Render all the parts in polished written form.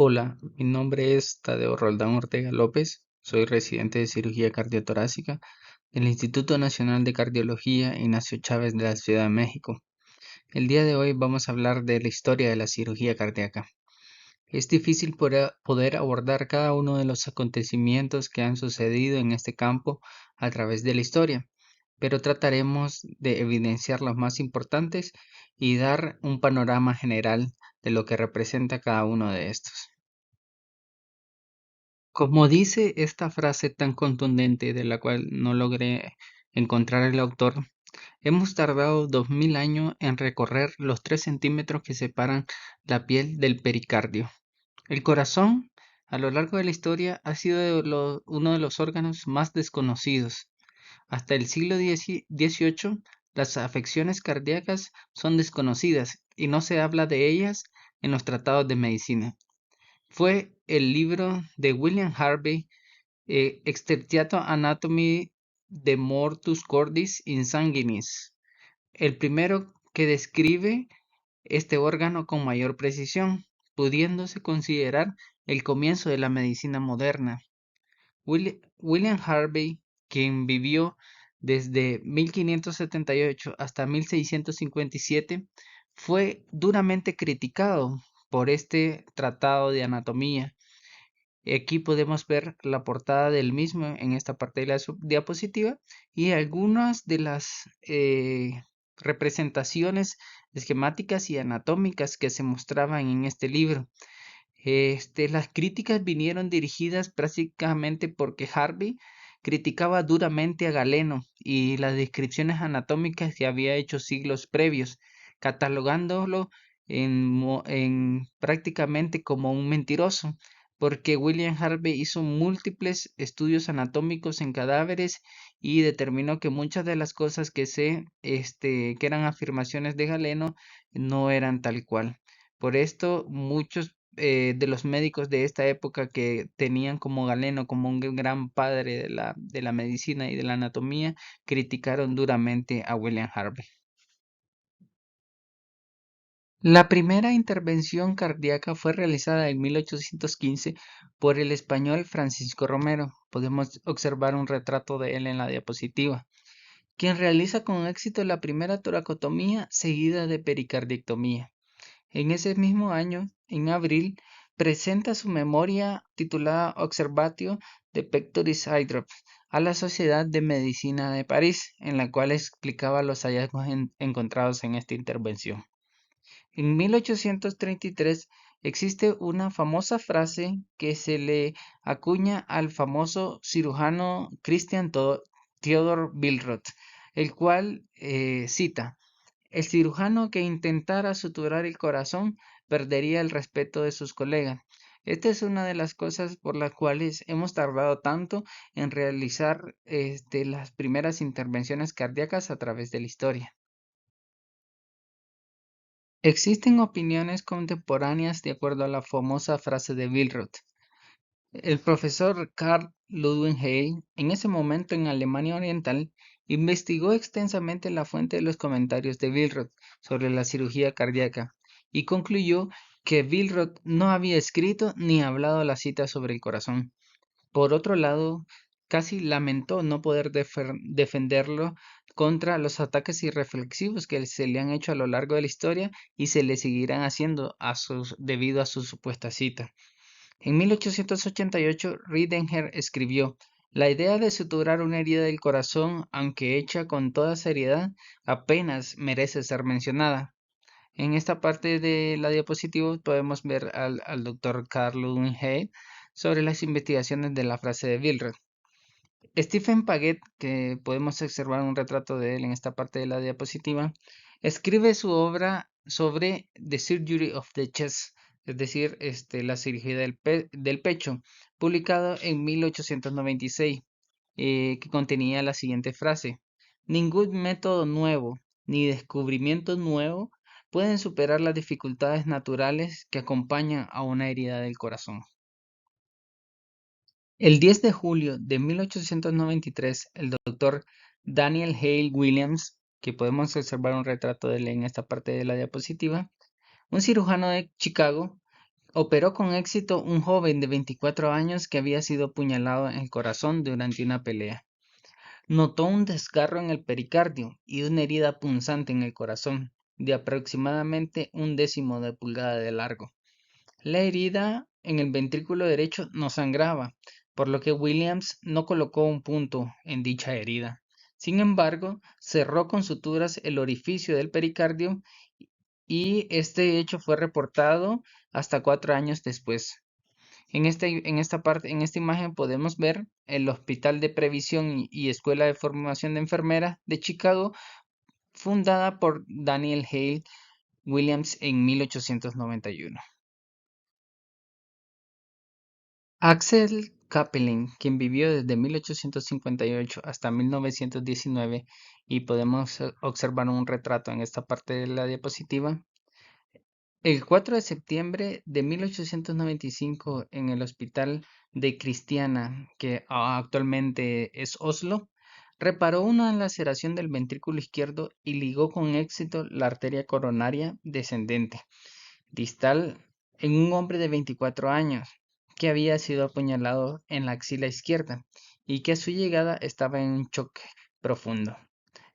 Hola, mi nombre es Tadeo Roldán Ortega López, soy residente de cirugía cardiotorácica del Instituto Nacional de Cardiología Ignacio Chávez de la Ciudad de México. El día de hoy vamos a hablar de la historia de la cirugía cardíaca. Es difícil poder abordar cada uno de los acontecimientos que han sucedido en este campo a través de la historia, pero trataremos de evidenciar los más importantes y dar un panorama general de lo que representa cada uno de estos. Como dice esta frase tan contundente de la cual no logré encontrar el autor, hemos tardado 2000 años en recorrer los 3 centímetros que separan la piel del pericardio. El corazón, a lo largo de la historia, ha sido uno de los órganos más desconocidos. Hasta el siglo XVIII, las afecciones cardíacas son desconocidas y no se habla de ellas en los tratados de medicina. Fue el libro de William Harvey, Extertiato Anatomy de Mortus Cordis Insanguinis, el primero que describe este órgano con mayor precisión, pudiéndose considerar el comienzo de la medicina moderna. William Harvey, quien vivió desde 1578 hasta 1657, fue duramente criticado por este tratado de anatomía. Aquí podemos ver la portada del mismo en esta parte de la diapositiva y algunas de las representaciones esquemáticas y anatómicas que se mostraban en este libro. Las críticas vinieron dirigidas prácticamente porque Harvey criticaba duramente a Galeno y las descripciones anatómicas que había hecho siglos previos, catalogándolo en prácticamente como un mentiroso, porque William Harvey hizo múltiples estudios anatómicos en cadáveres y determinó que muchas de las cosas que eran afirmaciones de Galeno no eran tal cual. Por esto, muchos de los médicos de esta época que tenían como Galeno como un gran padre de la medicina y de la anatomía, criticaron duramente a William Harvey. La primera intervención cardíaca fue realizada en 1815 por el español Francisco Romero. Podemos observar un retrato de él en la diapositiva, quien realiza con éxito la primera toracotomía seguida de pericardiectomía. En ese mismo año, en abril, presenta su memoria titulada Observatio de Pectoris Hydrops a la Sociedad de Medicina de París, en la cual explicaba los hallazgos encontrados en esta intervención. En 1833 existe una famosa frase que se le acuña al famoso cirujano Christian Theodor Billroth, el cual cita: el cirujano que intentara suturar el corazón perdería el respeto de sus colegas. Esta es una de las cosas por las cuales hemos tardado tanto en realizar las primeras intervenciones cardíacas a través de la historia. Existen opiniones contemporáneas de acuerdo a la famosa frase de Billroth. El profesor Karl Ludwig Hale, en ese momento en Alemania Oriental, investigó extensamente la fuente de los comentarios de Billroth sobre la cirugía cardíaca y concluyó que Billroth no había escrito ni hablado la cita sobre el corazón. Por otro lado, casi lamentó no poder defenderlo contra los ataques irreflexivos que se le han hecho a lo largo de la historia y se le seguirán haciendo debido a su supuesta cita. En 1888, Riedinger escribió: la idea de suturar una herida del corazón, aunque hecha con toda seriedad, apenas merece ser mencionada. En esta parte de la diapositiva podemos ver al doctor Carl Ludwig Hale sobre las investigaciones de la frase de Billroth. Stephen Paget, que podemos observar un retrato de él en esta parte de la diapositiva, escribe su obra sobre The Surgery of the Chest, es decir, la cirugía del pecho, publicado en 1896, que contenía la siguiente frase: ningún método nuevo ni descubrimiento nuevo pueden superar las dificultades naturales que acompañan a una herida del corazón. El 10 de julio de 1893, el doctor Daniel Hale Williams, que podemos observar un retrato de él en esta parte de la diapositiva, un cirujano de Chicago, Operó con éxito un joven de 24 años que había sido apuñalado en el corazón durante una pelea. Notó un desgarro en el pericardio y una herida punzante en el corazón, de aproximadamente un décimo de pulgada de largo. La herida en el ventrículo derecho no sangraba, por lo que Williams no colocó un punto en dicha herida. Sin embargo, cerró con suturas el orificio del pericardio y este hecho fue reportado hasta 4 años después. En esta imagen podemos ver el Hospital de Previsión y Escuela de Formación de Enfermeras de Chicago, fundada por Daniel Hale Williams en 1891. Axel Kapelin, quien vivió desde 1858 hasta 1919, y podemos observar un retrato en esta parte de la diapositiva. El 4 de septiembre de 1895, en el Hospital de Cristiana, que actualmente es Oslo, reparó una laceración del ventrículo izquierdo y ligó con éxito la arteria coronaria descendente distal en un hombre de 24 años que había sido apuñalado en la axila izquierda y que a su llegada estaba en un shock profundo.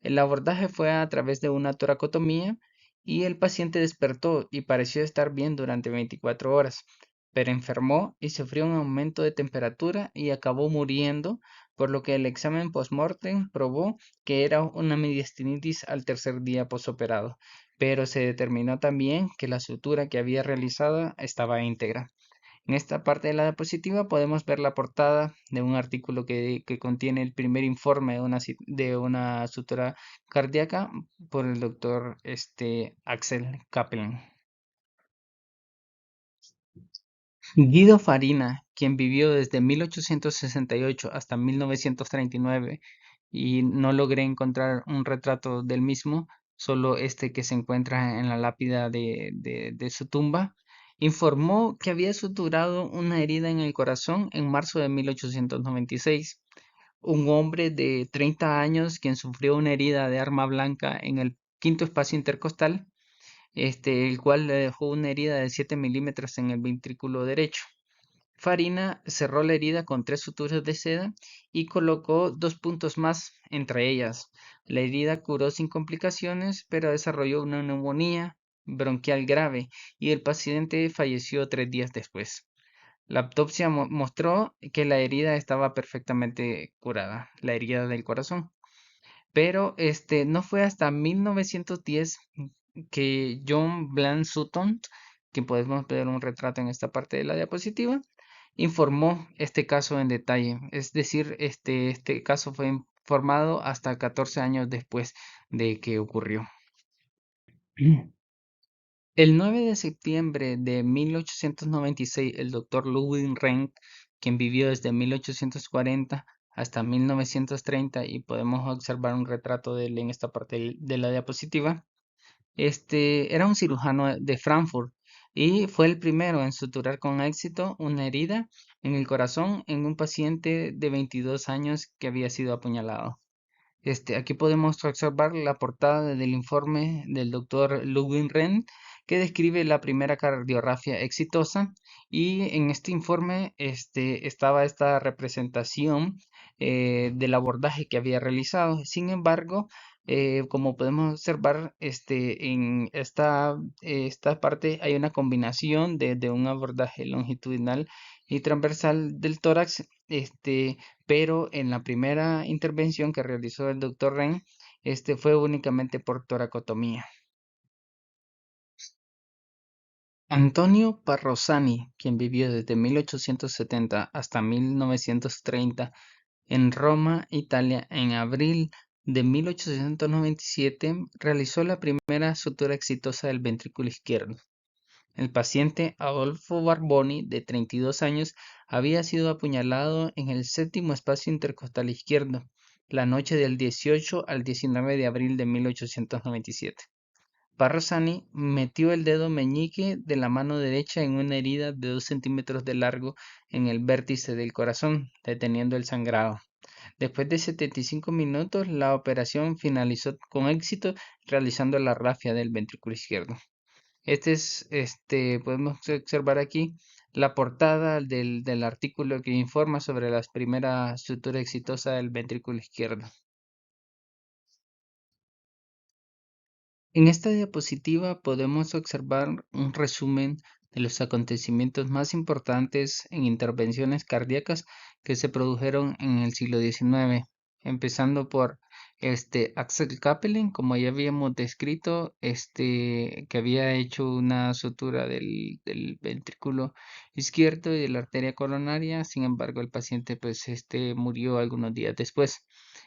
El abordaje fue a través de una toracotomía y el paciente despertó y pareció estar bien durante 24 horas, pero enfermó y sufrió un aumento de temperatura y acabó muriendo, por lo que el examen post-mortem probó que era una mediastinitis al tercer día posoperado, pero se determinó también que la sutura que había realizado estaba íntegra. En esta parte de la diapositiva podemos ver la portada de un artículo que contiene el primer informe de una sutura cardíaca por el doctor Axel Kaplan. Guido Farina, quien vivió desde 1868 hasta 1939 y no logré encontrar un retrato del mismo, solo este que se encuentra en la lápida de su tumba, informó que había suturado una herida en el corazón en marzo de 1896. Un hombre de 30 años quien sufrió una herida de arma blanca en el quinto espacio intercostal, el cual le dejó una herida de 7 milímetros en el ventrículo derecho. Farina cerró la herida con 3 suturas de seda y colocó 2 puntos más entre ellas. La herida curó sin complicaciones, pero desarrolló una neumonía bronquial grave y el paciente falleció 3 días después. La autopsia mostró que la herida estaba perfectamente curada, la herida del corazón. Pero no fue hasta 1910 que John Bland Sutton, que podemos ver un retrato en esta parte de la diapositiva, informó este caso en detalle. Es decir, este caso fue informado hasta 14 años después de que ocurrió. El 9 de septiembre de 1896, el doctor Ludwig Renk, quien vivió desde 1840 hasta 1930, y podemos observar un retrato de él en esta parte de la diapositiva, era un cirujano de Frankfurt y fue el primero en suturar con éxito una herida en el corazón en un paciente de 22 años que había sido apuñalado. Aquí podemos observar la portada del informe del doctor Ludwig Renn, que describe la primera cardiografía exitosa, y en este informe estaba esta representación del abordaje que había realizado. Sin embargo, como podemos observar, en esta parte hay una combinación de un abordaje longitudinal y transversal del tórax, pero en la primera intervención que realizó el doctor Ren, fue únicamente por toracotomía. Antonio Parrosani, quien vivió desde 1870 hasta 1930 en Roma, Italia, en abril de 1897, realizó la primera sutura exitosa del ventrículo izquierdo. El paciente Adolfo Barboni, de 32 años, había sido apuñalado en el séptimo espacio intercostal izquierdo, la noche del 18 al 19 de abril de 1897. Parrosani metió el dedo meñique de la mano derecha en una herida de 2 centímetros de largo en el vértice del corazón, deteniendo el sangrado. Después de 75 minutos, la operación finalizó con éxito, realizando la rafia del ventrículo izquierdo. Podemos observar aquí la portada del artículo que informa sobre la primera sutura exitosa del ventrículo izquierdo. En esta diapositiva podemos observar un resumen de los acontecimientos más importantes en intervenciones cardíacas que se produjeron en el siglo XIX, empezando por Axel Kapelin, como ya habíamos descrito, que había hecho una sutura del ventrículo izquierdo y de la arteria coronaria. Sin embargo, el paciente murió algunos días después.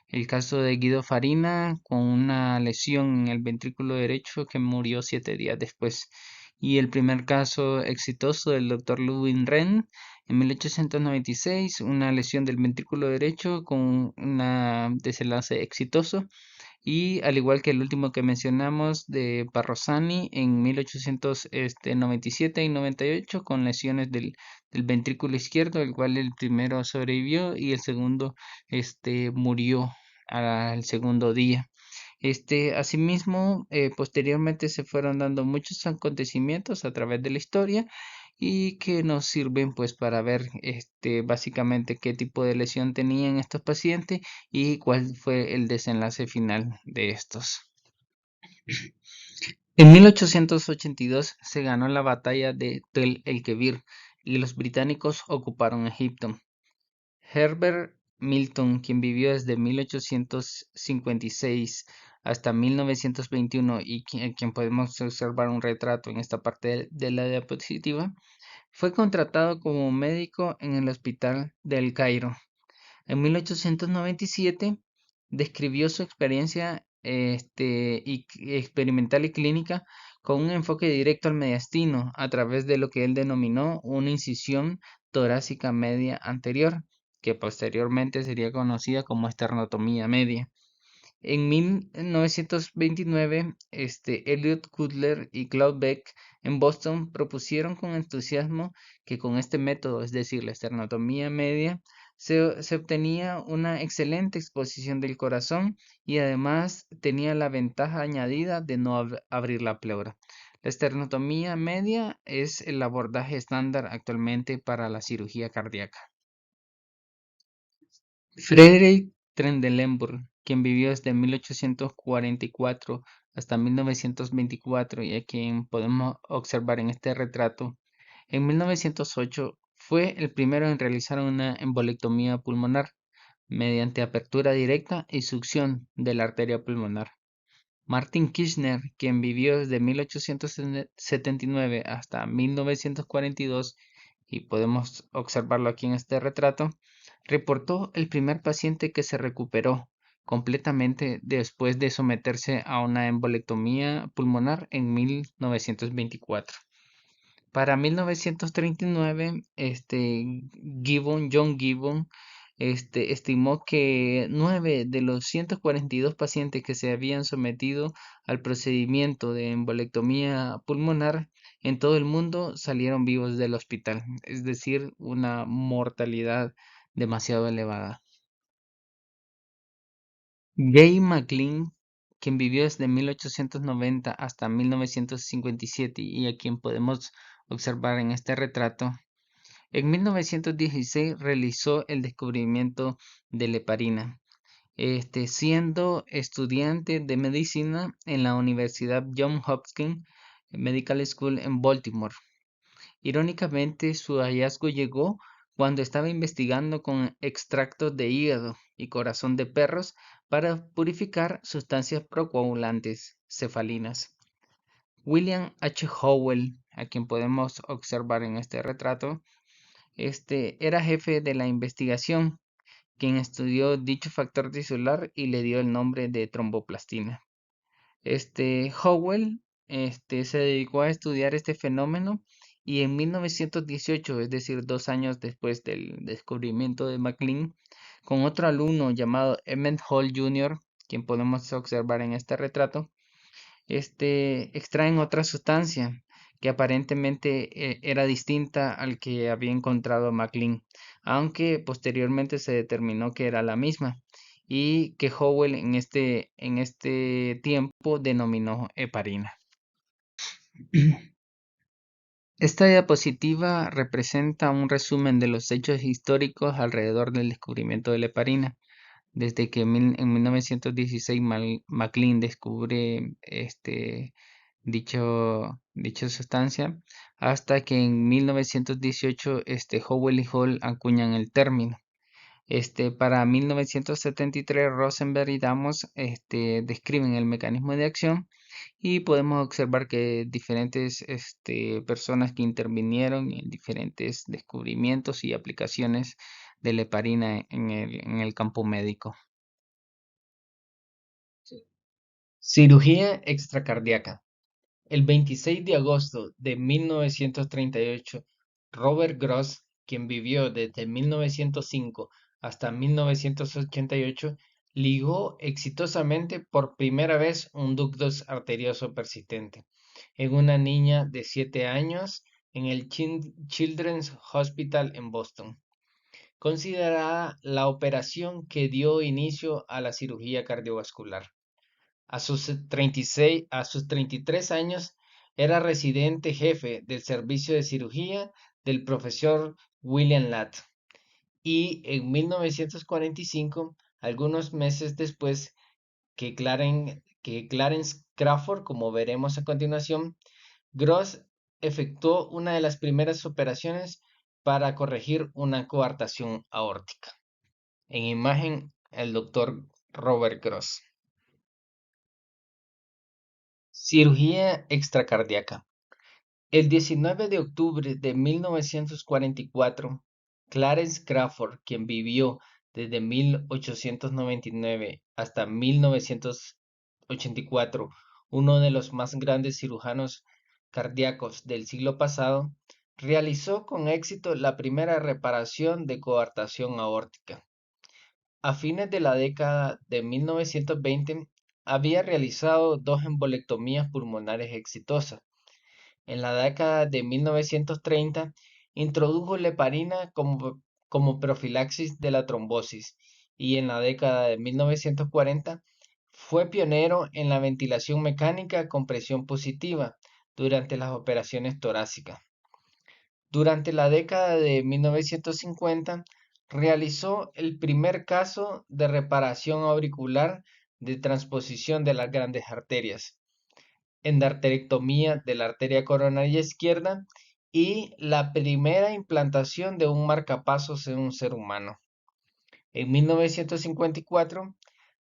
El caso de Guido Farina con una lesión en el ventrículo derecho que murió 7 días después. Y el primer caso exitoso del doctor Ludwig Renn en 1896, una lesión del ventrículo derecho con un desenlace exitoso. Y al igual que el último que mencionamos de Barrosani en 1897 y 98 con lesiones del ventrículo izquierdo, el cual el primero sobrevivió y el segundo murió al segundo día. Asimismo, posteriormente se fueron dando muchos acontecimientos a través de la historia y que nos sirven pues para ver básicamente qué tipo de lesión tenían estos pacientes y cuál fue el desenlace final de estos. En 1882 se ganó la batalla de Tel el-Kebir y los británicos ocuparon Egipto. Herbert Milton, quien vivió desde 1856 hasta 1921 y quien podemos observar un retrato en esta parte de la diapositiva, fue contratado como médico en el Hospital del Cairo. En 1897 describió su experiencia experimental y clínica con un enfoque directo al mediastino a través de lo que él denominó una incisión torácica media anterior, que posteriormente sería conocida como esternotomía media. En 1929, Elliot Cutler y Claude Beck en Boston propusieron con entusiasmo que con este método, es decir, la esternotomía media, se obtenía una excelente exposición del corazón y además tenía la ventaja añadida de no abrir la pleura. La esternotomía media es el abordaje estándar actualmente para la cirugía cardíaca. Frederick Trendelenburg, quien vivió desde 1844 hasta 1924 y a quien podemos observar en este retrato, en 1908 fue el primero en realizar una embolectomía pulmonar mediante apertura directa y succión de la arteria pulmonar. Martin Kirchner, quien vivió desde 1879 hasta 1942, y podemos observarlo aquí en este retrato, reportó el primer paciente que se recuperó completamente después de someterse a una embolectomía pulmonar en 1924. Para 1939, John Gibbon, estimó que 9 de los 142 pacientes que se habían sometido al procedimiento de embolectomía pulmonar en todo el mundo salieron vivos del hospital, es decir, una mortalidad demasiado elevada. Gay McLean, quien vivió desde 1890 hasta 1957 y a quien podemos observar en este retrato, en 1916 realizó el descubrimiento de la heparina, siendo estudiante de medicina en la Universidad Johns Hopkins Medical School en Baltimore. Irónicamente, su hallazgo llegó cuando estaba investigando con extractos de hígado y corazón de perros para purificar sustancias procoagulantes cefalinas. William H. Howell, a quien podemos observar en este retrato, era jefe de la investigación, quien estudió dicho factor tisular y le dio el nombre de tromboplastina. Howell, se dedicó a estudiar este fenómeno y en 1918, es decir, 2 años después del descubrimiento de MacLean, con otro alumno llamado Emmett Hall Jr., quien podemos observar en este retrato, extraen otra sustancia que aparentemente era distinta al que había encontrado MacLean, aunque posteriormente se determinó que era la misma y que Howell en este tiempo denominó heparina. Esta diapositiva representa un resumen de los hechos históricos alrededor del descubrimiento de la heparina. Desde que en 1916 MacLean descubre dicha sustancia, hasta que en 1918 Howell y Hall acuñan el término. Para 1973 Rosenberg y Damos describen el mecanismo de acción y podemos observar que diferentes personas que intervinieron en diferentes descubrimientos y aplicaciones de la heparina en el campo médico. Cirugía extracardíaca. El 26 de agosto de 1938, Robert Gross, quien vivió desde 1905 hasta 1988, ligó exitosamente por primera vez un ducto arterioso persistente en una niña de 7 años en el Children's Hospital en Boston, considerada la operación que dio inicio a la cirugía cardiovascular. A sus 33 años era residente jefe del servicio de cirugía del profesor William Ladd y en 1945, algunos meses después que Clarence Crawford, como veremos a continuación, Gross efectuó una de las primeras operaciones para corregir una coartación aórtica. En imagen, el doctor Robert Gross. Cirugía extracardíaca. El 19 de octubre de 1944, Clarence Crawford, quien vivió desde 1899 hasta 1984, uno de los más grandes cirujanos cardíacos del siglo pasado, realizó con éxito la primera reparación de coartación aórtica. A fines de la década de 1920, había realizado 2 embolectomías pulmonares exitosas. En la década de 1930 introdujo la heparina como profilaxis de la trombosis y en la década de 1940 fue pionero en la ventilación mecánica con presión positiva durante las operaciones torácicas. Durante la década de 1950 realizó el primer caso de reparación auricular de transposición de las grandes arterias endarterectomía de la arteria coronaria izquierda y la primera implantación de un marcapasos en un ser humano. En 1954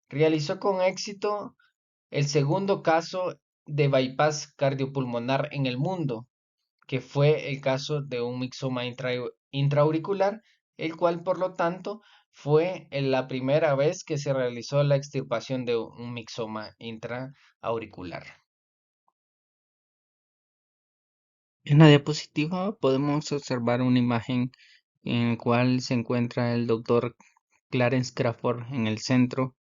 realizó con éxito el segundo caso de bypass cardiopulmonar en el mundo, que fue el caso de un mixoma intraauricular, el cual por lo tanto fue la primera vez que se realizó la extirpación de un mixoma intraauricular. En la diapositiva podemos observar una imagen en la cual se encuentra el doctor Clarence Crawford en el centro,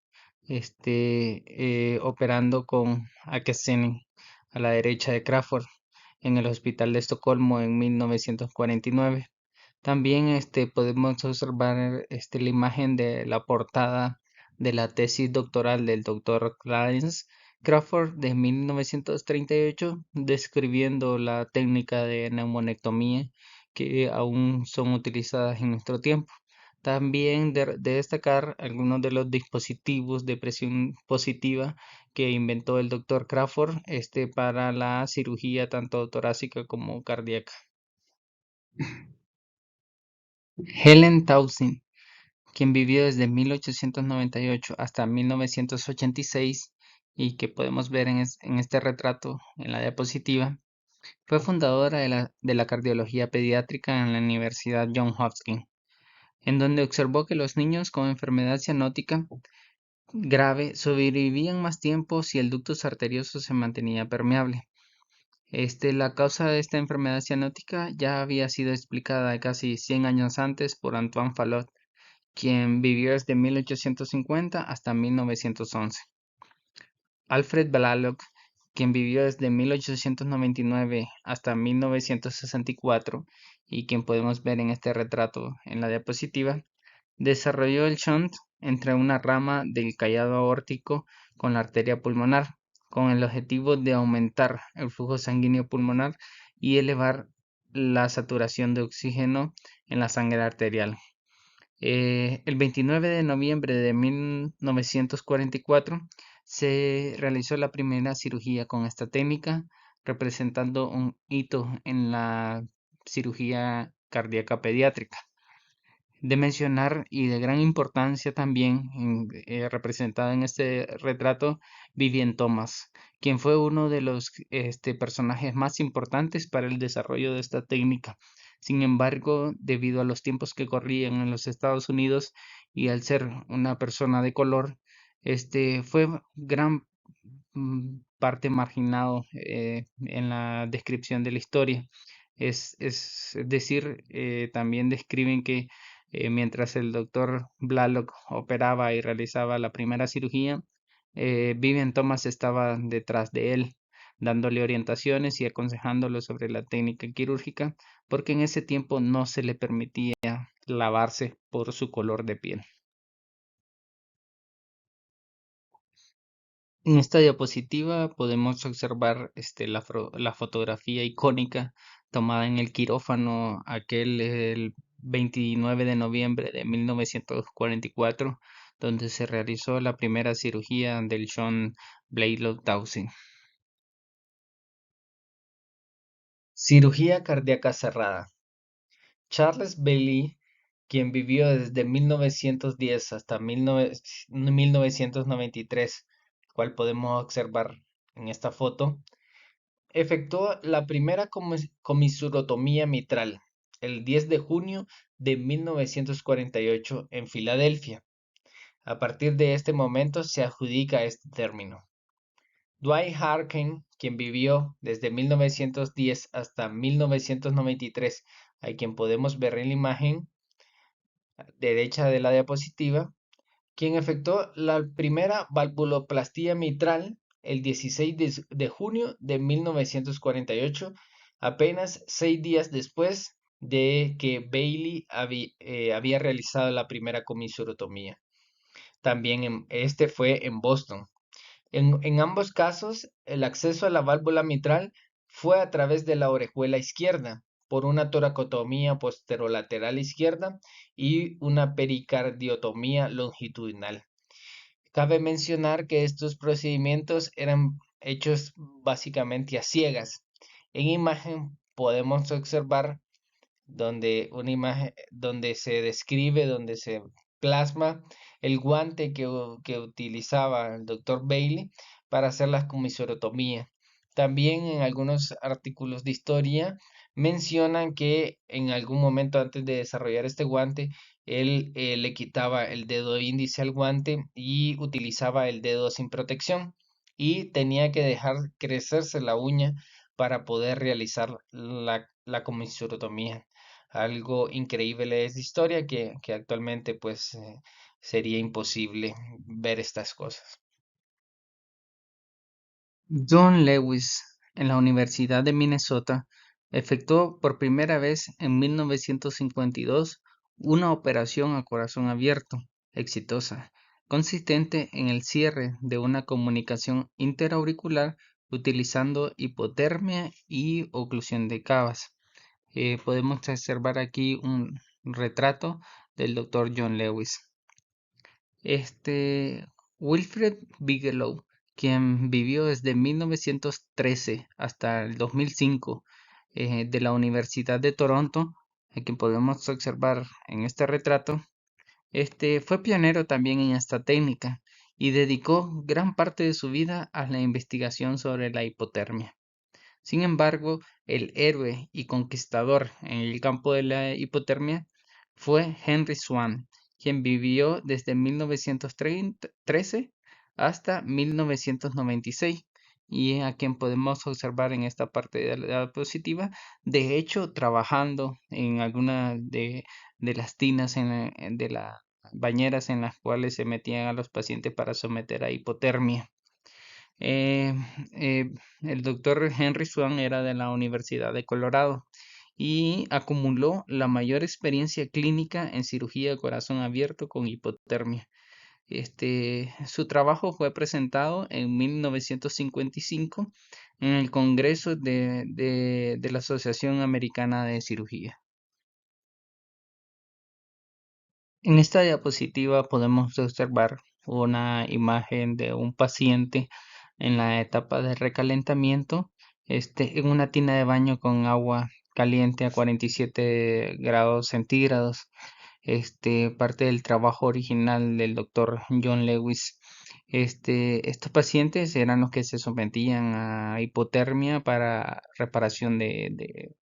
operando con Akeseni a la derecha de Crawford en el Hospital de Estocolmo en 1949. También podemos observar la imagen de la portada de la tesis doctoral del doctor Clarence Crawford de 1938, describiendo la técnica de neumonectomía que aún son utilizadas en nuestro tiempo. También de destacar algunos de los dispositivos de presión positiva que inventó el doctor Crawford para la cirugía tanto torácica como cardíaca. Helen Townsend, quien vivió desde 1898 hasta 1986 y que podemos ver en este retrato en la diapositiva, fue fundadora de la cardiología pediátrica en la Universidad Johns Hopkins, en donde observó que los niños con enfermedad cianótica grave sobrevivían más tiempo si el ducto arterioso se mantenía permeable. La causa de esta enfermedad cianótica ya había sido explicada casi 100 años antes por Antoine Fallot, quien vivió desde 1850 hasta 1911. Alfred Blalock, quien vivió desde 1899 hasta 1964 y quien podemos ver en este retrato en la diapositiva, desarrolló el shunt entre una rama del callado aórtico con la arteria pulmonar. con el objetivo de aumentar el flujo sanguíneo pulmonar y elevar la saturación de oxígeno en la sangre arterial. El 29 de noviembre de 1944 se realizó la primera cirugía con esta técnica, representando un hito en la cirugía cardíaca pediátrica. De mencionar y de gran importancia también, representada en este retrato, Vivienne Thomas, quien fue uno de los personajes más importantes para el desarrollo de esta técnica. Sin embargo, debido a los tiempos que corrían en los Estados Unidos y al ser una persona de color, fue gran parte marginado en la descripción de la historia. Es decir, también describen que mientras el doctor Blalock operaba y realizaba la primera cirugía, Vivian Thomas estaba detrás de él, dándole orientaciones y aconsejándolo sobre la técnica quirúrgica, porque en ese tiempo no se le permitía lavarse por su color de piel. En esta diapositiva podemos observar la fotografía icónica tomada en el quirófano aquel el 29 de noviembre de 1944, donde se realizó la primera cirugía del John Blaylock Dawson. Cirugía cardíaca cerrada. Charles Bailey, quien vivió desde 1910 hasta 1993, cual podemos observar en esta foto, efectuó la primera comisurotomía mitral el 10 de junio de 1948 en Filadelfia. A partir de este momento se adjudica este término. Dwight Harkin, quien vivió desde 1910 hasta 1993, a quien podemos ver en la imagen derecha de la diapositiva, quien efectuó la primera valvuloplastía mitral el 16 de junio de 1948, apenas 6 días después de que Bailey había realizado la primera comisurotomía. También este fue en Boston. En ambos casos, el acceso a la válvula mitral fue a través de la orejuela izquierda, por una toracotomía posterolateral izquierda y una pericardiotomía longitudinal. Cabe mencionar que estos procedimientos eran hechos básicamente a ciegas. En imagen podemos observar donde una imagen donde se describe, donde se plasma el guante que utilizaba el doctor Bailey para hacer la comisuratomía. También en algunos artículos de historia mencionan que en algún momento antes de desarrollar este guante, él le quitaba el dedo índice al guante y utilizaba el dedo sin protección y tenía que dejar crecerse la uña para poder realizar la comisurotomía. Algo increíble es la historia que actualmente pues sería imposible ver estas cosas. John Lewis, en la Universidad de Minnesota, efectuó por primera vez en 1952 una operación a corazón abierto, exitosa, consistente en el cierre de una comunicación interauricular utilizando hipotermia y oclusión de cavas. Podemos observar aquí un retrato del doctor John Lewis. Este Wilfred Bigelow, quien vivió desde 1913 hasta el 2005, de la Universidad de Toronto, a quien podemos observar en este retrato, fue pionero también en esta técnica y dedicó gran parte de su vida a la investigación sobre la hipotermia. Sin embargo, el héroe y conquistador en el campo de la hipotermia fue Henry Swan, quien vivió desde 1913 hasta 1996 y a quien podemos observar en esta parte de la diapositiva, de hecho, trabajando en alguna de las tinas de las bañeras en las cuales se metían a los pacientes para someter a hipotermia. Eh, eh, el doctor Henry Swan era de la Universidad de Colorado y acumuló la mayor experiencia clínica en cirugía de corazón abierto con hipotermia. Su trabajo fue presentado en 1955 en el Congreso de la Asociación Americana de Cirugía. En esta diapositiva podemos observar una imagen de un paciente en la etapa de recalentamiento, en una tina de baño con agua caliente a 47 grados centígrados. Parte del trabajo original del doctor John Lewis. Estos pacientes eran los que se sometían a hipotermia para reparación de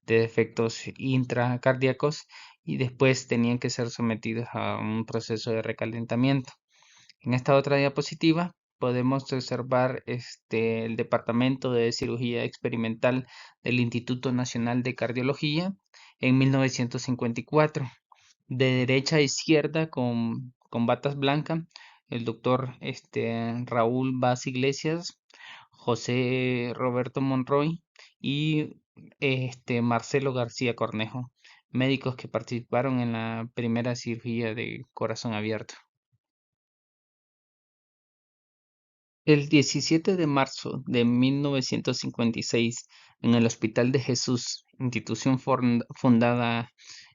defectos intracardíacos y después tenían que ser sometidos a un proceso de recalentamiento. En esta otra diapositiva podemos observar el Departamento de Cirugía Experimental del Instituto Nacional de Cardiología en 1954. De derecha a izquierda con batas blancas, el doctor Raúl Vaz Iglesias, José Roberto Monroy y Marcelo García Cornejo, médicos que participaron en la primera cirugía de corazón abierto. El 17 de marzo de 1956, en el Hospital de Jesús, institución fundada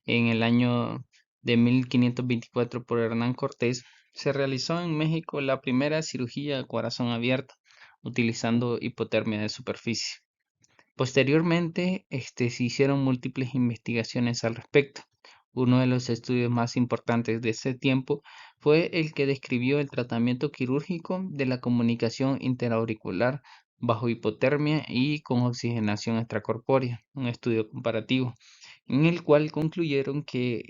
en el año de 1524 por Hernán Cortés, se realizó en México la primera cirugía de corazón abierto, utilizando hipotermia de superficie. Posteriormente, se hicieron múltiples investigaciones al respecto. Uno de los estudios más importantes de ese tiempo fue el que describió el tratamiento quirúrgico de la comunicación interauricular bajo hipotermia y con oxigenación extracorpórea, un estudio comparativo en el cual concluyeron que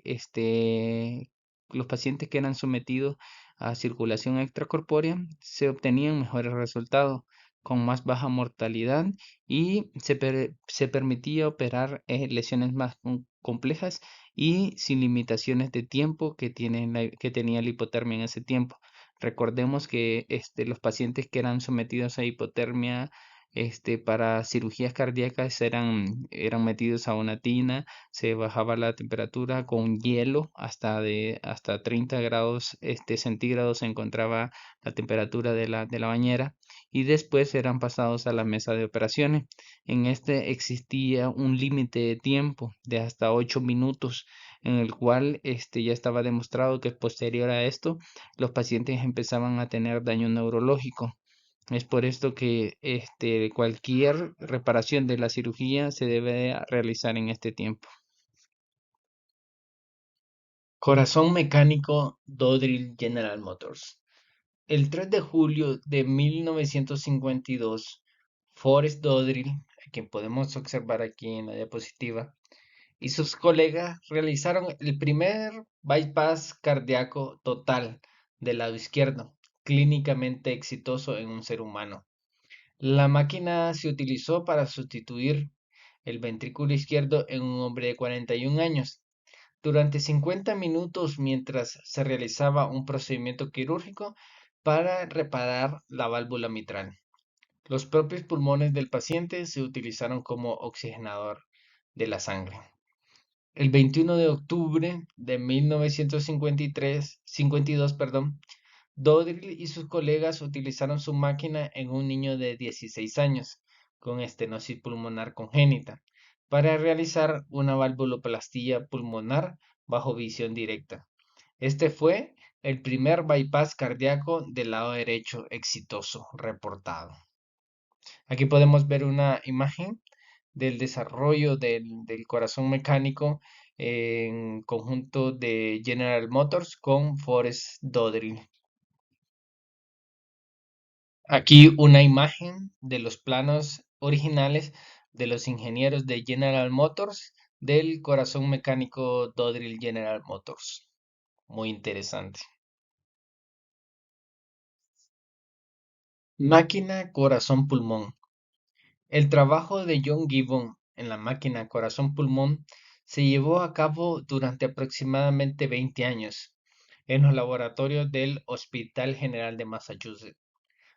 los pacientes que eran sometidos a circulación extracorpórea se obtenían mejores resultados, con más baja mortalidad y se permitía operar lesiones más complejas y sin limitaciones de tiempo que tenía la hipotermia en ese tiempo. Recordemos que los pacientes que eran sometidos a hipotermia para cirugías cardíacas eran metidos a una tina, se bajaba la temperatura con hielo hasta 30 grados centígrados se encontraba la temperatura de la bañera y después eran pasados a la mesa de operaciones. En este existía un límite de tiempo de hasta 8 minutos en el cual ya estaba demostrado que posterior a esto los pacientes empezaban a tener daño neurológico. Es por esto que cualquier reparación de la cirugía se debe realizar en este tiempo. Corazón mecánico Dodrell General Motors. El 3 de julio de 1952, Forrest Dodrell, a quien podemos observar aquí en la diapositiva, y sus colegas realizaron el primer bypass cardíaco total del lado izquierdo, clínicamente exitoso en un ser humano. La máquina se utilizó para sustituir el ventrículo izquierdo en un hombre de 41 años. Durante 50 minutos mientras se realizaba un procedimiento quirúrgico para reparar la válvula mitral. Los propios pulmones del paciente se utilizaron como oxigenador de la sangre. El 21 de octubre de 1952, Dodrell y sus colegas utilizaron su máquina en un niño de 16 años con estenosis pulmonar congénita para realizar una valvuloplastía pulmonar bajo visión directa. Este fue el primer bypass cardíaco del lado derecho exitoso reportado. Aquí podemos ver una imagen del desarrollo del corazón mecánico en conjunto de General Motors con Forrest Dodrell. Aquí una imagen de los planos originales de los ingenieros de General Motors del corazón mecánico Dodrell General Motors. Muy interesante. Máquina corazón-pulmón. El trabajo de John Gibbon en la máquina corazón-pulmón se llevó a cabo durante aproximadamente 20 años en los laboratorios del Hospital General de Massachusetts,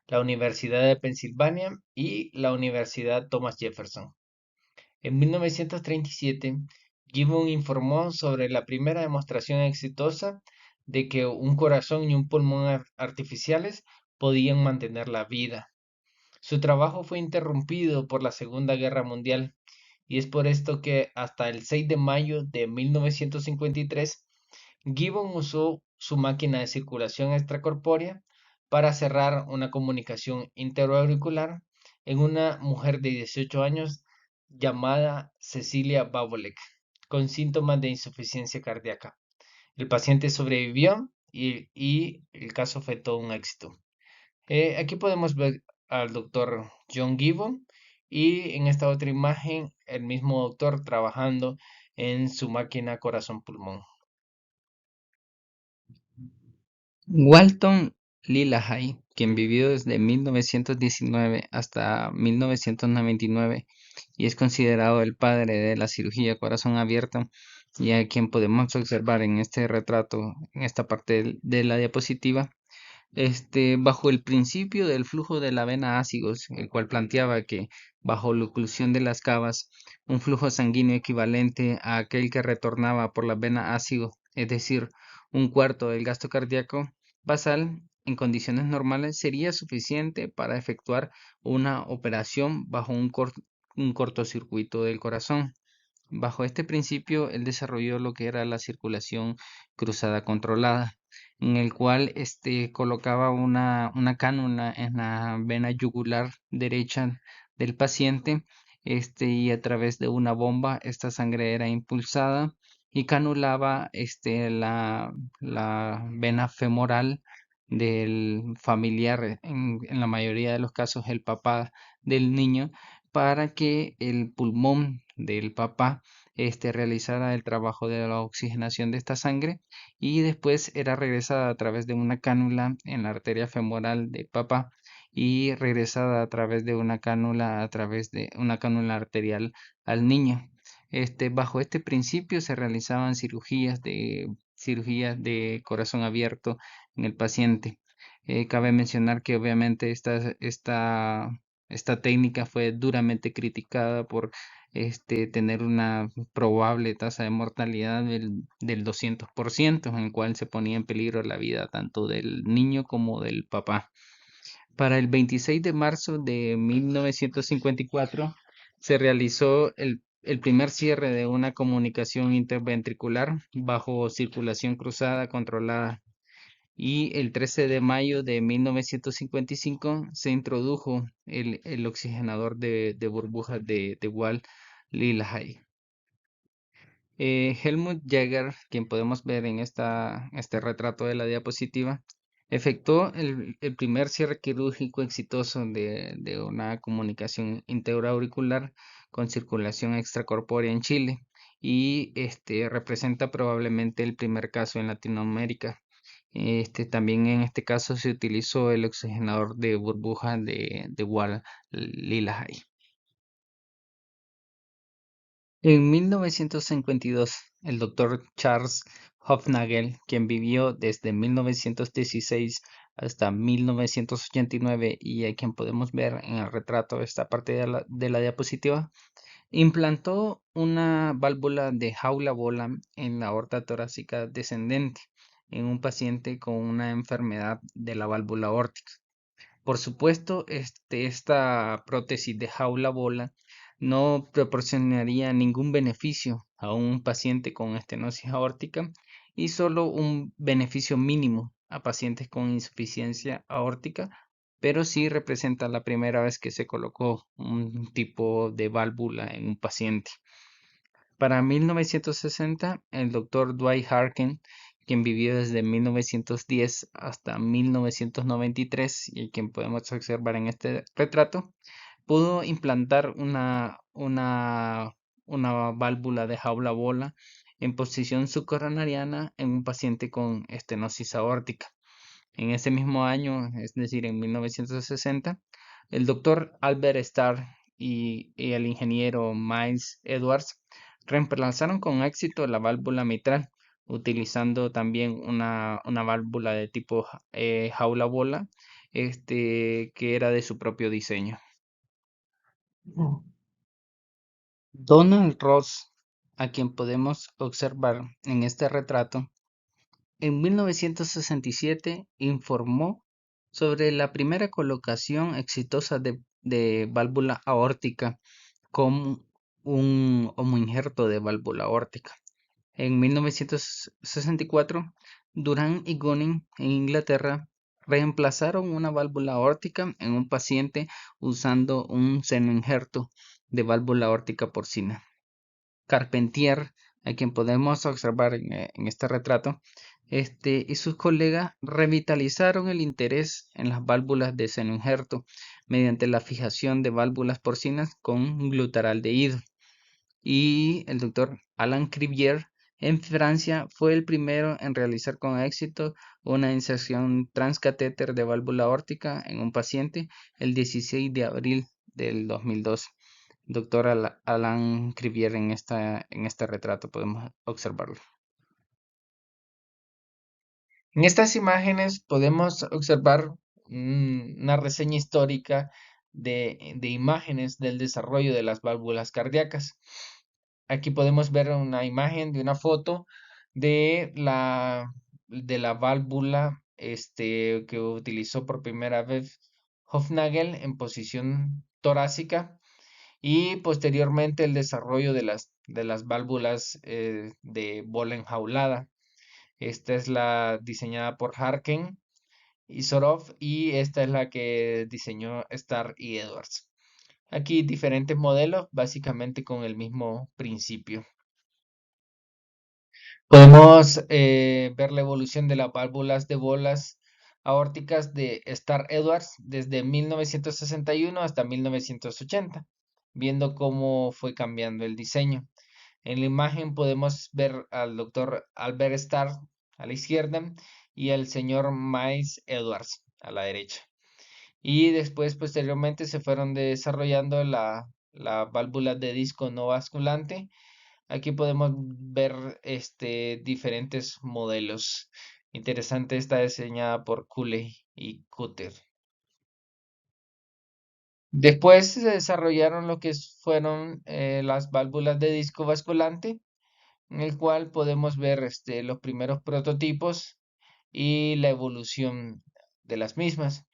la Universidad de Pensilvania y la Universidad Thomas Jefferson. En 1937, Gibbon informó sobre la primera demostración exitosa de que un corazón y un pulmón artificiales podían mantener la vida. Su trabajo fue interrumpido por la Segunda Guerra Mundial y es por esto que hasta el 6 de mayo de 1953 Gibbon usó su máquina de circulación extracorpórea para cerrar una comunicación interoauricular en una mujer de 18 años llamada Cecilia Babolek, con síntomas de insuficiencia cardíaca. El paciente sobrevivió y el caso fue todo un éxito. Aquí podemos ver al doctor John Gibbon y en esta otra imagen el mismo doctor trabajando en su máquina corazón-pulmón. Walton Lillahai, quien vivió desde 1919 hasta 1999 y es considerado el padre de la cirugía corazón abierto, y a quien podemos observar en este retrato, en esta parte de la diapositiva, bajo el principio del flujo de la vena ácigos, el cual planteaba que bajo la oclusión de las cavas, un flujo sanguíneo equivalente a aquel que retornaba por la vena ácido, es decir, un cuarto del gasto cardíaco basal, en condiciones normales sería suficiente para efectuar una operación bajo un cortocircuito del corazón. Bajo este principio, él desarrolló lo que era la circulación cruzada controlada, en el cual colocaba una cánula en la vena yugular derecha del paciente, y a través de una bomba esta sangre era impulsada y canulaba la vena femoral del familiar, en la mayoría de los casos el papá del niño, para que el pulmón del papá realizara el trabajo de la oxigenación de esta sangre y después era regresada a través de una cánula en la arteria femoral de papá y regresada a través de una cánula a través de una cánula arterial al niño. Bajo este principio se realizaban cirugías de corazón abierto en el paciente. Cabe mencionar que obviamente esta técnica fue duramente criticada por tener una probable tasa de mortalidad del 200%, en el cual se ponía en peligro la vida tanto del niño como del papá. Para el 26 de marzo de 1954 se realizó el primer cierre de una comunicación interventricular bajo circulación cruzada controlada, y el 13 de mayo de 1955 se introdujo el oxigenador de burbujas de Wall-Lillehei. Helmut Jäger, quien podemos ver en este retrato de la diapositiva, efectuó el primer cierre quirúrgico exitoso de una comunicación interauricular con circulación extracorpórea en Chile, y representa probablemente el primer caso en Latinoamérica. También en este caso se utilizó el oxigenador de burbuja de Wall-Lillehei. En 1952, el doctor Charles Hufnagel, quien vivió desde 1916 hasta 1989 y a quien podemos ver en el retrato esta parte de la diapositiva, implantó una válvula de jaula-bola en la aorta torácica descendente en un paciente con una enfermedad de la válvula aórtica. Por supuesto, esta prótesis de jaula-bola no proporcionaría ningún beneficio a un paciente con estenosis aórtica y solo un beneficio mínimo a pacientes con insuficiencia aórtica, pero sí representa la primera vez que se colocó un tipo de válvula en un paciente. Para 1960, el doctor Dwight Harkin, quien vivió desde 1910 hasta 1993 y quien podemos observar en este retrato, pudo implantar una válvula de jaula bola en posición subcoronariana en un paciente con estenosis aórtica. En ese mismo año, es decir, en 1960, el doctor Albert Starr y el ingeniero Miles Edwards reemplazaron con éxito la válvula mitral, utilizando también una válvula de tipo jaula bola, que era de su propio diseño. Donald Ross, a quien podemos observar en este retrato, En 1967 informó sobre la primera colocación exitosa de válvula aórtica con un homoinjerto de válvula aórtica. En 1964, Durán y Gunning en Inglaterra reemplazaron una válvula aórtica en un paciente usando un senoinjerto de válvula aórtica porcina. Carpentier, a quien podemos observar en este retrato, y sus colegas revitalizaron el interés en las válvulas de senoinjerto mediante la fijación de válvulas porcinas con glutaraldehído. Y el doctor Alain Crivier en Francia fue el primero en realizar con éxito una inserción transcatéter de válvula aórtica en un paciente el 16 de abril del 2002. Doctor Alain Crivier en este retrato podemos observarlo. En estas imágenes podemos observar una reseña histórica de imágenes del desarrollo de las válvulas cardíacas. Aquí podemos ver una imagen de una foto de la válvula que utilizó por primera vez Hofnagel en posición torácica y posteriormente el desarrollo de las válvulas de bola enjaulada. Esta es la diseñada por Harken y Sorov y esta es la que diseñó Starr y Edwards. Aquí diferentes modelos, básicamente con el mismo principio. Podemos ver la evolución de las válvulas de bolas aórticas de Starr Edwards desde 1961 hasta 1980, viendo cómo fue cambiando el diseño. En la imagen podemos ver al doctor Albert Starr a la izquierda y al señor Miles Edwards a la derecha. Y después, posteriormente, se fueron desarrollando la válvula de disco no basculante. Aquí podemos ver diferentes modelos. Interesante, está diseñada por Cooley y Cutter. Después se desarrollaron lo que fueron las válvulas de disco basculante, en el cual podemos ver los primeros prototipos y la evolución de las mismas.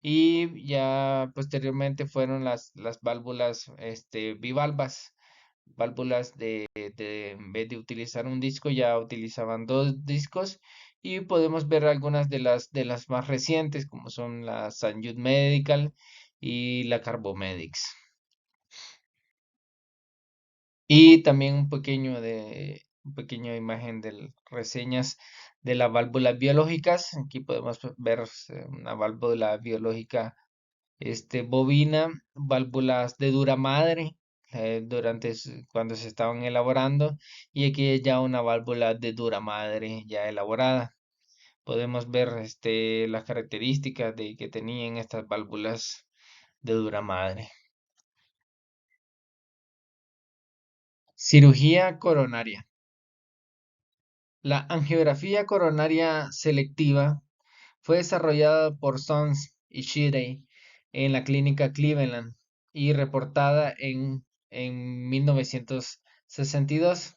Y ya posteriormente fueron las válvulas bivalvas, válvulas en vez de utilizar un disco, ya utilizaban dos discos. Y podemos ver algunas de las más recientes, como son la St. Jude Medical y la Carbomedics. Y también un pequeño imagen de reseñas de las válvulas biológicas. Aquí podemos ver una válvula biológica bovina, válvulas de dura madre cuando se estaban elaborando, y aquí ya una válvula de dura madre ya elaborada. Podemos ver las características que tenían estas válvulas de dura madre. Cirugía coronaria. La angiografía coronaria selectiva fue desarrollada por Sons y Shirey en la clínica Cleveland y reportada en 1962.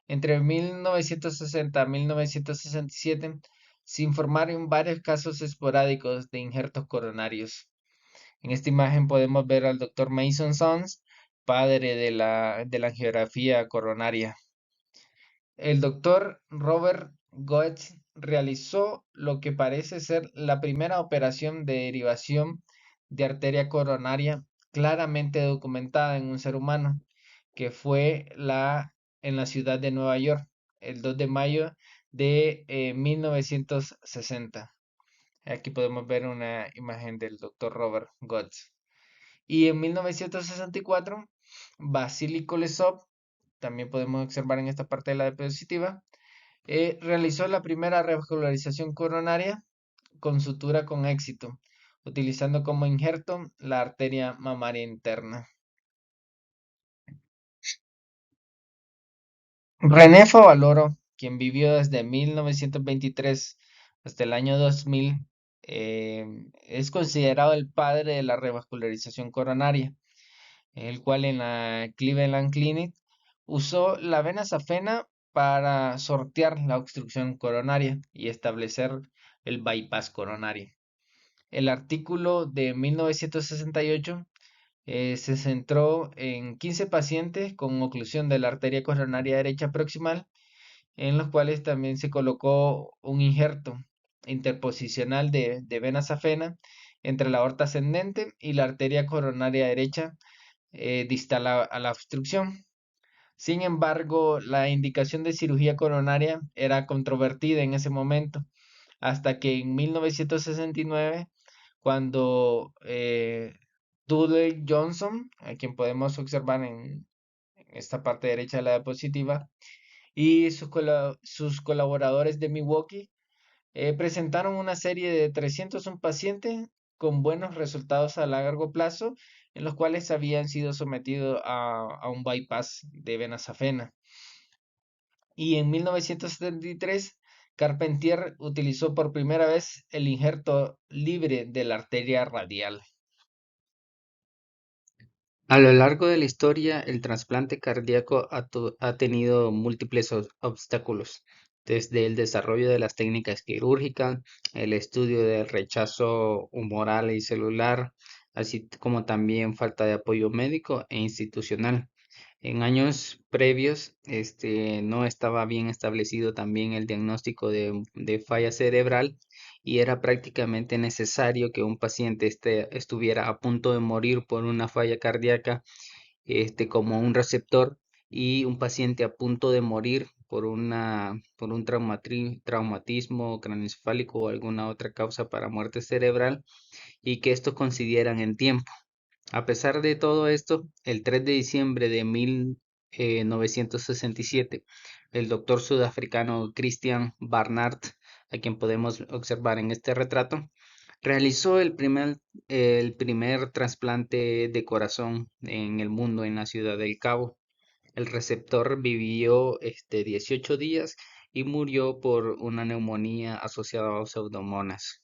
Entre 1960 y 1967 se informaron varios casos esporádicos de injertos coronarios. En esta imagen podemos ver al Dr. Mason Sons, padre de la angiografía coronaria. El doctor Robert Goetz realizó lo que parece ser la primera operación de derivación de arteria coronaria claramente documentada en un ser humano, que fue en la ciudad de Nueva York, el 2 de mayo de 1960. Aquí podemos ver una imagen del doctor Robert Goetz. Y en 1964, Vasily Kolesov, también podemos observar en esta parte de la diapositiva, realizó la primera revascularización coronaria con sutura con éxito, utilizando como injerto la arteria mamaria interna. René Favaloro, quien vivió desde 1923 hasta el año 2000, es considerado el padre de la revascularización coronaria, el cual en la Cleveland Clinic usó la vena safena para sortear la obstrucción coronaria y establecer el bypass coronario. El artículo de 1968 se centró en 15 pacientes con oclusión de la arteria coronaria derecha proximal, en los cuales también se colocó un injerto interposicional de vena safena entre la aorta ascendente y la arteria coronaria derecha distal a la obstrucción. Sin embargo, la indicación de cirugía coronaria era controvertida en ese momento, hasta que en 1969, cuando Dudley Johnson, a quien podemos observar en esta parte derecha de la diapositiva, y sus colaboradores de Milwaukee presentaron una serie de 301 pacientes con buenos resultados a largo plazo, en los cuales habían sido sometidos a un bypass de vena safena. Y en 1973, Carpentier utilizó por primera vez el injerto libre de la arteria radial. A lo largo de la historia, el trasplante cardíaco ha tenido múltiples obstáculos, desde el desarrollo de las técnicas quirúrgicas, el estudio del rechazo humoral y celular, así como también falta de apoyo médico e institucional. En años previos, no estaba bien establecido también el diagnóstico de falla cerebral y era prácticamente necesario que un paciente estuviera a punto de morir por una falla cardíaca, como un receptor, y un paciente a punto de morir por un traumatismo craneoencefálico o alguna otra causa para muerte cerebral, y que estos coincidieran en tiempo. A pesar de todo esto, el 3 de diciembre de 1967, el doctor sudafricano Christian Barnard, a quien podemos observar en este retrato, realizó el primer trasplante de corazón en el mundo en la ciudad del Cabo. El receptor vivió 18 días y murió por una neumonía asociada a pseudomonas.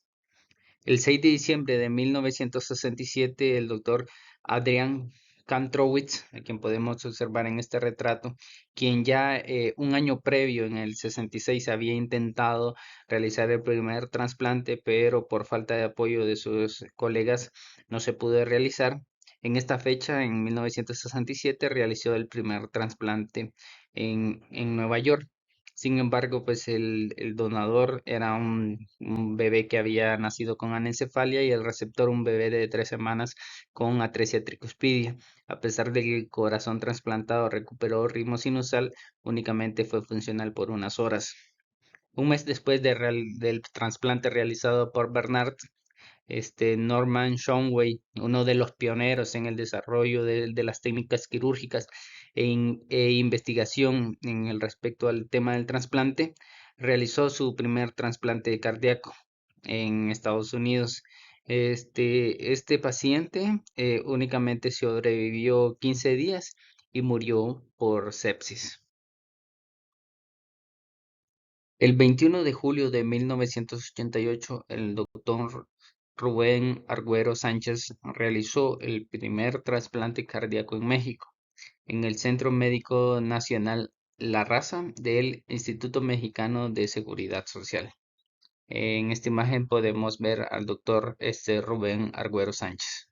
El 6 de diciembre de 1967, el doctor Adrian Kantrowitz, a quien podemos observar en este retrato, quien ya un año previo, en el 66, había intentado realizar el primer trasplante, pero por falta de apoyo de sus colegas no se pudo realizar. En esta fecha, en 1967, realizó el primer trasplante en Nueva York. Sin embargo, pues el donador era un bebé que había nacido con anencefalia y el receptor un bebé de 3 semanas con atresia tricuspidia. A pesar de que el corazón trasplantado recuperó ritmo sinusal, únicamente fue funcional por unas horas. Un mes después del trasplante realizado por Bernard, Norman Shumway, uno de los pioneros en el desarrollo de las técnicas quirúrgicas e investigación en el respecto al tema del trasplante, realizó su primer trasplante cardíaco en Estados Unidos. Este paciente únicamente sobrevivió 15 días y murió por sepsis. El 21 de julio de 1988, el doctor Rubén Argüero Sánchez realizó el primer trasplante cardíaco en México, en el Centro Médico Nacional La Raza del Instituto Mexicano de Seguridad Social. En esta imagen podemos ver al doctor Rubén Argüero Sánchez.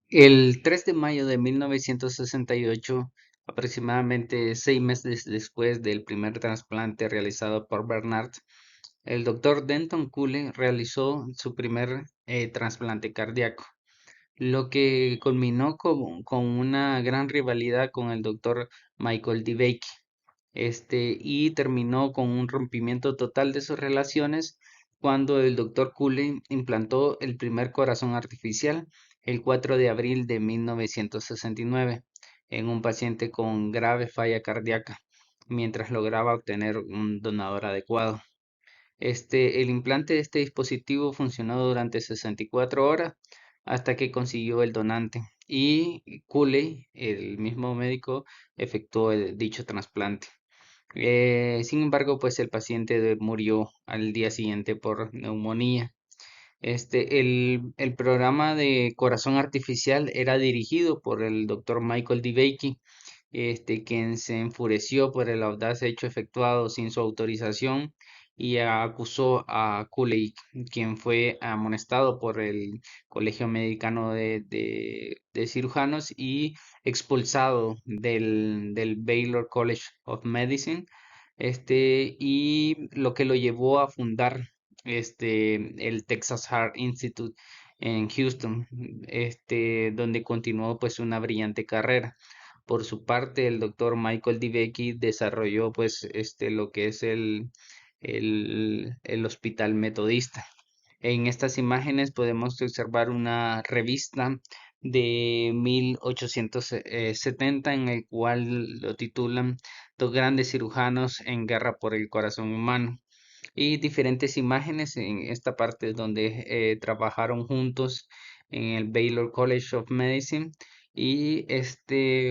El 3 de mayo de 1968, aproximadamente 6 meses después del primer trasplante realizado por Bernard, el doctor Denton Cooley realizó su primer trasplante cardíaco, lo que culminó con una gran rivalidad con el doctor Michael DeBakey, y terminó con un rompimiento total de sus relaciones cuando el doctor Cooley implantó el primer corazón artificial el 4 de abril de 1969 en un paciente con grave falla cardíaca, mientras lograba obtener un donador adecuado. El implante de este dispositivo funcionó durante 64 horas hasta que consiguió el donante y Cooley, el mismo médico, efectuó dicho trasplante. Sin embargo, pues el paciente murió al día siguiente por neumonía. El programa de corazón artificial era dirigido por el doctor Michael DeBakey quien se enfureció por el audaz hecho efectuado sin su autorización y acusó a Cooley, quien fue amonestado por el Colegio Americano de Cirujanos y expulsado del Baylor College of Medicine, y lo que lo llevó a fundar el Texas Heart Institute en Houston, donde continuó pues una brillante carrera. Por su parte, el doctor Michael DeBakey desarrolló pues lo que es el hospital metodista. En estas imágenes podemos observar una revista de 1870 en el cual lo titulan Dos grandes cirujanos en guerra por el corazón humano y diferentes imágenes en esta parte donde trabajaron juntos en el Baylor College of Medicine y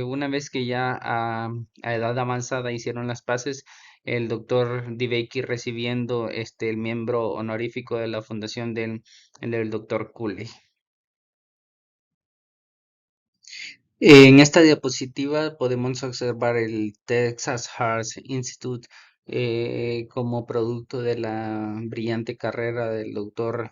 una vez que ya a edad avanzada hicieron las paces, el doctor DeBakey recibiendo el miembro honorífico de la fundación del doctor Cooley. En esta diapositiva podemos observar el Texas Heart Institute como producto de la brillante carrera del doctor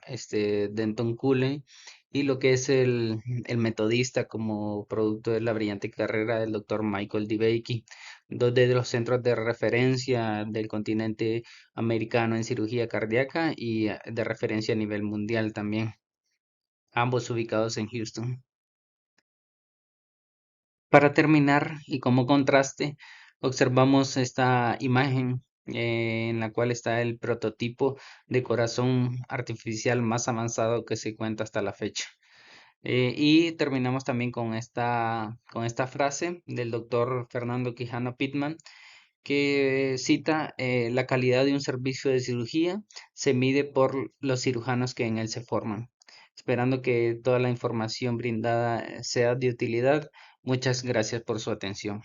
Denton Cooley y lo que es el metodista como producto de la brillante carrera del doctor Michael DeBakey, dos de los centros de referencia del continente americano en cirugía cardíaca y de referencia a nivel mundial también, ambos ubicados en Houston. Para terminar y como contraste, observamos esta imagen en la cual está el prototipo de corazón artificial más avanzado que se cuenta hasta la fecha. Y terminamos también con esta frase del doctor Fernando Quijano Pittman que cita la calidad de un servicio de cirugía se mide por los cirujanos que en él se forman. Esperando que toda la información brindada sea de utilidad. Muchas gracias por su atención.